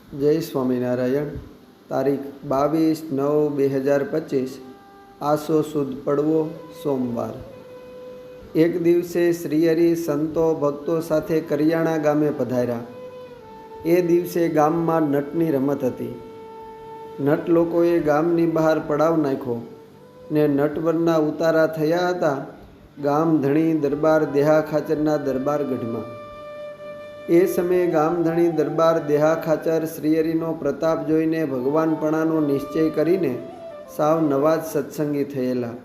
જય સ્વામિનારાયણ. તારીખ 22/9/2025 આસો સુદ પડવો સોમવાર. એક દિવસે શ્રીહરિ સંતો ભક્તો સાથે કરિયાણા ગામે પધાર્યા. એ દિવસે ગામમાં નટની રમત હતી. નટ લોકોએ ગામની બહાર પડાવ નાખ્યો ને નટવરના ઉતારા થયા હતા ગામધણી દરબાર દેહા ખાચરના દરબાર ગઢમાં. એ સમયે ગામધણી દરબાર દેહા ખાચર શ્રીહરિનો પ્રતાપ જોઈને ભગવાનપણાનો નિશ્ચય કરીને સાવ નવા જ સત્સંગી થયેલા.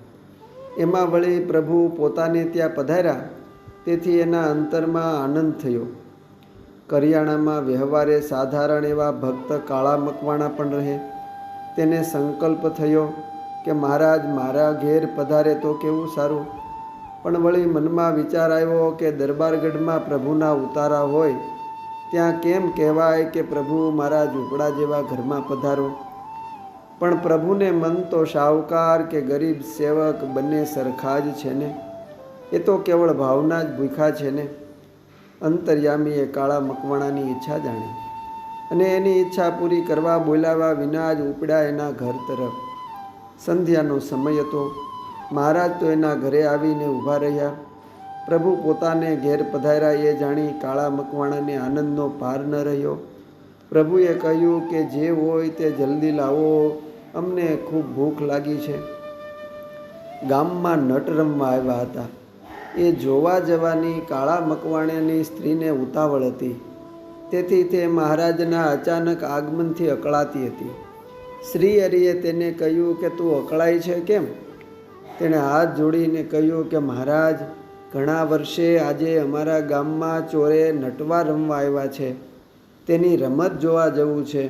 એમાં વળી પ્રભુ પોતાને ત્યાં પધાર્યા, તેથી એના અંતરમાં આનંદ થયો. કરિયાણામાં વ્યવહારે સાધારણ એવા ભક્ત કાળા મકવાણા પણ રહે. તેને સંકલ્પ થયો કે મહારાજ મારા ઘેર પધારે તો કેવું સારું. પણ વળી મનમાં વિચાર આવ્યો કે દરબારગઢમાં પ્રભુના ઉતારા હોય ત્યાં કેમ કહેવાય કે પ્રભુ મારા ઝૂંપડા જેવા ઘરમાં પધારો. પણ પ્રભુને મન તો શાહુકાર કે ગરીબ સેવક બંને સરખા જ છે ને. એ તો કેવળ ભાવના જ ભૂખ્યા છે ને. અંતર્યામીએ કાળા મકવાણાની ઈચ્છા જાણી અને એની ઈચ્છા પૂરી કરવા બોલાવા વિના જ ઉપડ્યા એના ઘર તરફ. સંધ્યાનો સમય હતો. મહારાજ તો એના ઘરે આવીને ઊભા રહ્યા. પ્રભુ પોતાને ઘેર પધાર્યા એ જાણી કાળા મકવાણાને આનંદનો પાર ન રહ્યો. પ્રભુએ કહ્યું કે જે હોય તે જલ્દી લાવો, અમને ખૂબ ભૂખ લાગી છે. ગામમાં નટ રમવા આવ્યા હતા. એ જોવા જવાની કાળા મકવાણાની સ્ત્રીને ઉતાવળ હતી. તેથી તે મહારાજના અચાનક આગમનથી અકળાતી હતી. શ્રીહરિએ તેને કહ્યું કે તું અકળાય છે કેમ? તેણે હાથ જોડીને કહ્યું કે મહારાજ, ઘણા વર્ષે આજે અમારા ગામમાં ચોરે નટવા રમવા આવ્યા છે. તેની રમત જોવા જવું છે.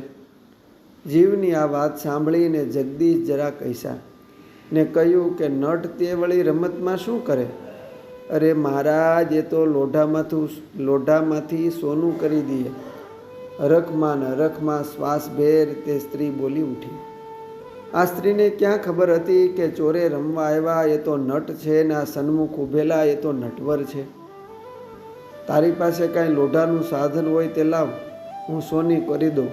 જીવની આ વાત સાંભળીને જગદીશ જરા કૈસા ને કહ્યું કે નટ તે વળી રમતમાં શું કરે? અરે મહારાજ, એ તો લોઢામાંથી સોનું કરી દે. હરખમાં ને હરખમાં શ્વાસભેર તે સ્ત્રી બોલી ઉઠી. આ સ્ત્રીને ક્યાં ખબર હતી કે ચોરે રમવા આવ્યા એ તો નટ છે ને આ સન્મુખ ઊભેલા એ તો નટવર છે. તારી પાસે કાંઈ લોઢાનું સાધન હોય તે લાવ, હું સોની કરી દઉં,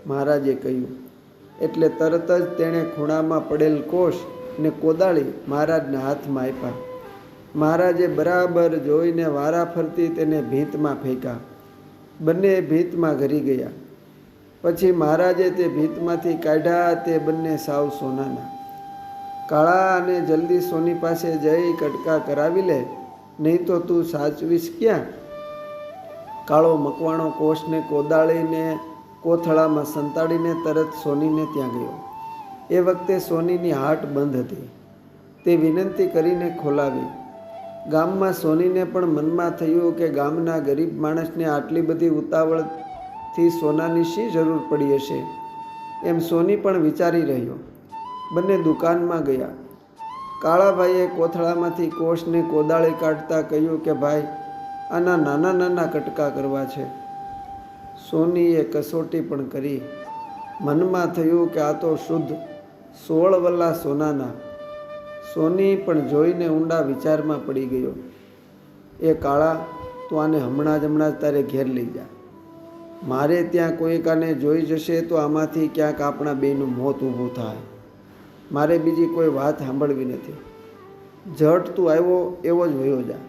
મહારાજે કહ્યું. એટલે તરત જ તેણે ખૂણામાં પડેલ કોષ ને કોદાળી મહારાજના હાથમાં આપ્યા. મહારાજે બરાબર જોઈને વારા ફરતી તેને ભીંતમાં ફેંક્યા. બંને ભીંતમાં ઘરી ગયા. પછી મહારાજે તે ભીંતમાંથી કાઢ્યા તે બંને સાવ સોનાના. કાળા, અને જલ્દી સોની પાસે જઈ કટકા કરાવી લે, નહીં તો તું સાચવીશ ક્યાં? કાળો મકવાણો કોષને કોદાળીને કોથળામાં સંતાડીને તરત સોનીને ત્યાં ગયો. એ વખતે સોનીની હાટ બંધ હતી. તે વિનંતી કરીને ખોલાવી. ગામમાં સોનીને પણ મનમાં થયું કે ગામના ગરીબ માણસને આટલી બધી ઉતાવળથી સોનાની શી જરૂર પડી હશે, એમ સોની પણ વિચારી રહ્યો. બંને દુકાનમાં ગયા. કાળાભાઈએ કોથળામાંથી કોષને કોદાળી કાઢતા કહ્યું કે ભાઈ, આના નાના નાના કટકા કરવા છે. સોનીએ કસોટી પણ કરી. મનમાં થયું કે આ તો શુદ્ધ 16 વલ્લા સોનાના. સોની પણ જોઈને ઊંડા વિચારમાં પડી ગયો. એ કાળા, તું આને હમણાં જ તારે ઘેર લઈ જા. મારે ત્યાં કોઈક આને જોઈ જશે તો આમાંથી ક્યાંક આપણા બેયનું મોત ઊભું થાય. મારે બીજી કોઈ વાત સાંભળવી નથી. ઝટ તું આવ્યો એવો જ વયો જા.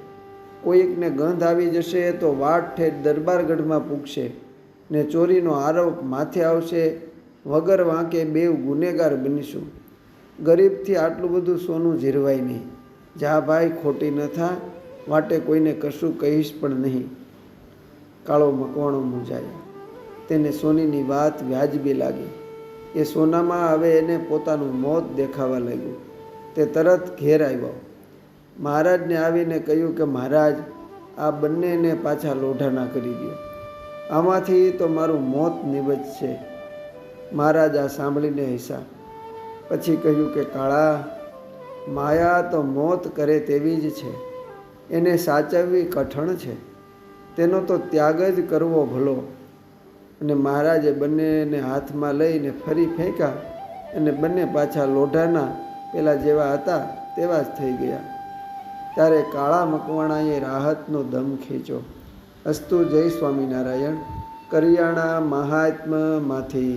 કોઈકને ગંધ આવી જશે તો વાટ ઠેઠ દરબારગઢમાં પૂગશે ને ચોરીનો આરોપ માથે આવશે. વગર વાંકે બેવ ગુનેગાર બનીશું. ગરીબથી આટલું બધું સોનું જીરવાય નહીં. જા ભાઈ, ખોટી ન થા. વાટે કોઈને કશું કહીશ પણ નહીં. કાળો મકવાણો મૂંઝાયા. તેને સોનીની વાત વ્યાજબી લાગી. એ સોનામાં હવે એને પોતાનું મોત દેખાવા લાગ્યું. તે તરત ઘેર આવ્યો. મહારાજને આવીને કહ્યું કે મહારાજ, આ બંનેને પાછા લોઢાના કરી દો. આમાંથી તો મારું મોત નિવજશે. મહારાજ આ સાંભળીને હસ્યા. પછી કહ્યું કે કાળા, માયા તો મોત કરે તેવી જ છે. એને સાચવવી કઠણ છે. તેનો તો ત્યાગ જ કરવો ભલો. અને મહારાજે બંનેને હાથમાં લઈને ફરી ફેંક્યા અને બંને પાછા લોઢાના પેલા જેવા હતા તેવા જ થઈ ગયા. ત્યારે કાળા મકવાણાએ રાહતનો દમ ખેંચ્યો. અસ્તુ. જય સ્વામિનારાયણ. કરિયાણા મહાત્મ્યમાંથી